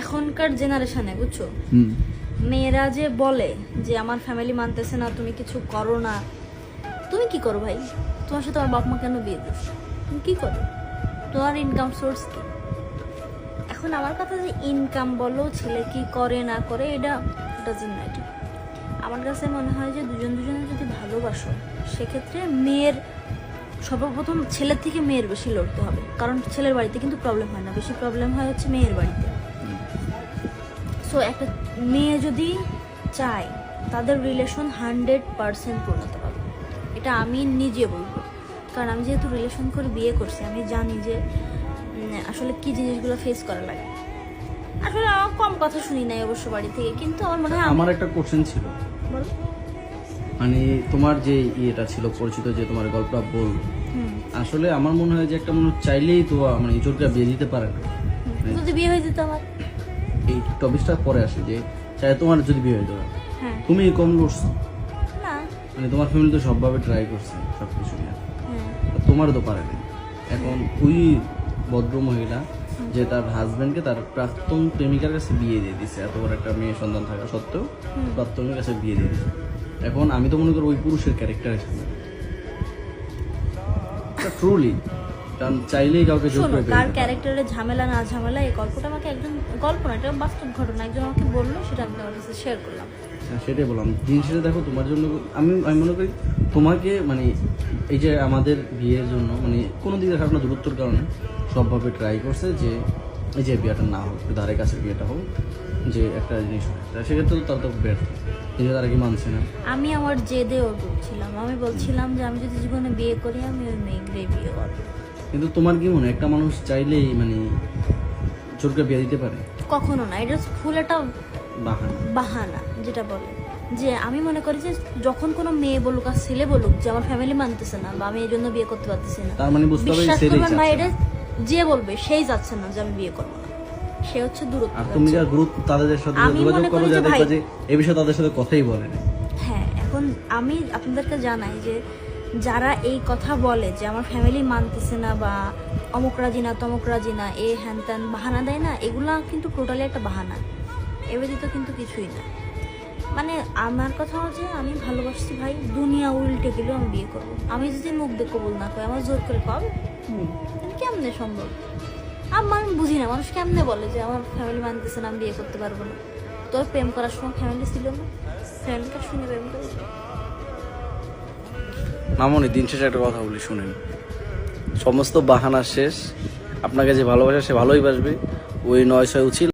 এখনকার জেনারেশনে বুঝছো, মেয়েরা যে বলে যে আমার ফ্যামিলি মানতেছে না, তুমি কিছু করো না। তুমি কি করো ভাই? তোমার সাথে তোমার বাপ মা কেন বিয়ে দিচ্ছে? তুমি কি করো? তোমার ইনকাম সোর্স কি? এখন আমার কথা যে ইনকাম বলো, ছেলে কি করে না করে, এটা ডাজন্ট ম্যাটার। আমার কাছে মনে হয় যে দুজনে যদি ভালোবাসো, সেক্ষেত্রে মেয়ের সর্বপ্রথম ছেলের থেকে মেয়ের বেশি লড়তে হবে। কারণ ছেলের বাড়িতে কিন্তু প্রবলেম হয় না, বেশি প্রবলেম হয় হচ্ছে মেয়ের বাড়িতে। সো একটা মেয়ে যদি চায়, তাদের রিলেশন 100% পূর্ণতা পাবে। এটা আমি নিজে বলবো, কারণ আমি যেহেতু রিলেশন করে বিয়ে করছি, আমি জানি যে আসলে কি জিনিসগুলো ফেস করা লাগে। আসলে আমার কম কথা শুনি নাই অবশ্য বাড়ি থেকে, কিন্তু আমার মনে হয় আমার একটা কোশ্চেন ছিল, বলো। মানে তোমার যে ইয়েটা ছিল পরিচিত, যে তোমার গল্পটা বল, আসলে আমার মনে হয় যে একটা মানুষ চাইলেই তো মানে চোরকে বিয়ে দিতে পারে না। যদি বিয়ে হয়ে যেত আমার, এই টপিকটা পরে আসে যে চাই তোমার যদি বিয়ে হয়ে যাবে, হ্যাঁ তুমি কম লড়ছো না, মানে তোমার ফ্যামিলি তো সবভাবে ট্রাই করছে সবকিছু নিয়ে, হ্যাঁ তোমারও তো পারেনি। এখন ওই ভদ্র মহিলা যে তার হাজবেন্ডকে তার প্রাক্তন প্রেমিকার কাছে বিয়ে দিয়ে দিছে, এত বড় একটা মেয়ে সন্তান থাকা সত্ত্বেও প্রাক্তনের কাছে বিয়ে দিয়ে দিছে। এখন আমি তো মনে করি ওই পুরুষের ক্যারেক্টার হিসেবে ট্রুলি, কারণ চাইলেই কাউকে জোর শোনো, করে কার ক্যারেক্টারের ঝামেলা না ঝামেলা, এই গল্পটা আমাকে একজন, গল্প না, এটা বাস্তব ঘটনা, একজন আমাকে বললো, সেটা আমি তোমার কাছে শেয়ার করলাম। হ্যাঁ, সেটাই বললাম। দিন শেষে দেখো, তোমার জন্য আমি মনে করি তোমাকে মানে এই যে আমাদের বিয়ের জন্য মানে কোনো দিকে খারাপ না, দূরত্বর কারণে সবভাবে ট্রাই করছে যে এই যে বিয়েটা না হোক, ধারে কাছে বিয়েটা হোক, যে একটা জিনিস হয়, সেক্ষেত্রে তো তার তো বের কিন্তু তারা কি মানছে না। আমি আমার জেদে ওর বলছিলাম, আমি বলছিলাম যে আমি যদি জীবনে বিয়ে করি, আমি ওই মেয়েকে বিয়ে করবো। কিন্তু তোমার কি মনে হয় একটা মানুষ চাইলেই মানে চোরকে বিয়ে দিতে পারে? কখনো না, এটা ফুল একটা বাহানা। বাহানা যেটা বলে। যে আমি মনে করি যে যখন কোনো মেয়ে বলুক আর ছেলে বলুক যে আমার ফ্যামিলি মানতেছে না বা আমি এই জন্য বিয়ে করতে পারতেছি না, তার মানে বুঝতে হবে বিশ্বাস ছেলেই করবেন ভাই, চাচ্ছে এটা যে বলবে সেই যাচ্ছে না যে আমি বিয়ে করবো না, সে হচ্ছে দূরত্ব আর তুমি যাচ্ছে। যা গ্রুপ তাদের সাথে আমি যোগাযোগ মনে করো, করি যা যে দেখবা ভাই- যে এই বিষয়ে তাদের সাথে কথাই বলে না। হ্যাঁ, এখন আমি আপনাদেরকে জানাই যে যারা এই কথা বলে যে আমার ফ্যামিলি মানতেছে না বা অমুক রাজি না তমুক রাজি না, এ হ্যান ত্যান বাহানা দেয় না, এগুলা কিন্তু টোটালি একটা বাহানা, এ ব্যতীত কিন্তু কিছুই না। মানে আমার কথা হচ্ছে, আমি ভালোবাসছি ভাই, দুনিয়া উল্টে গেলেও আমি বিয়ে করবো। আমি যদি মুখ দিয়ে কবুল না করি, আমার জোর করে পাবে, কেমনে সম্ভব? আমি বুঝি না মানুষ কেমনে বলে যে আমার ফ্যামিলি মানতেছে না, আমি বিয়ে করতে পারবো না। তোর প্রেম করার সময় ফ্যামিলি ছিল না? ফ্যামিলিটা শুনে প্রেম করেছি। মামনি, দিন শেষে একটা কথা বলি, শুনেন, সমস্ত বাহানা শেষ, আপনাকে যে ভালোবাসে সে ভালোই বাসবে, ওই 9-6 উচিত।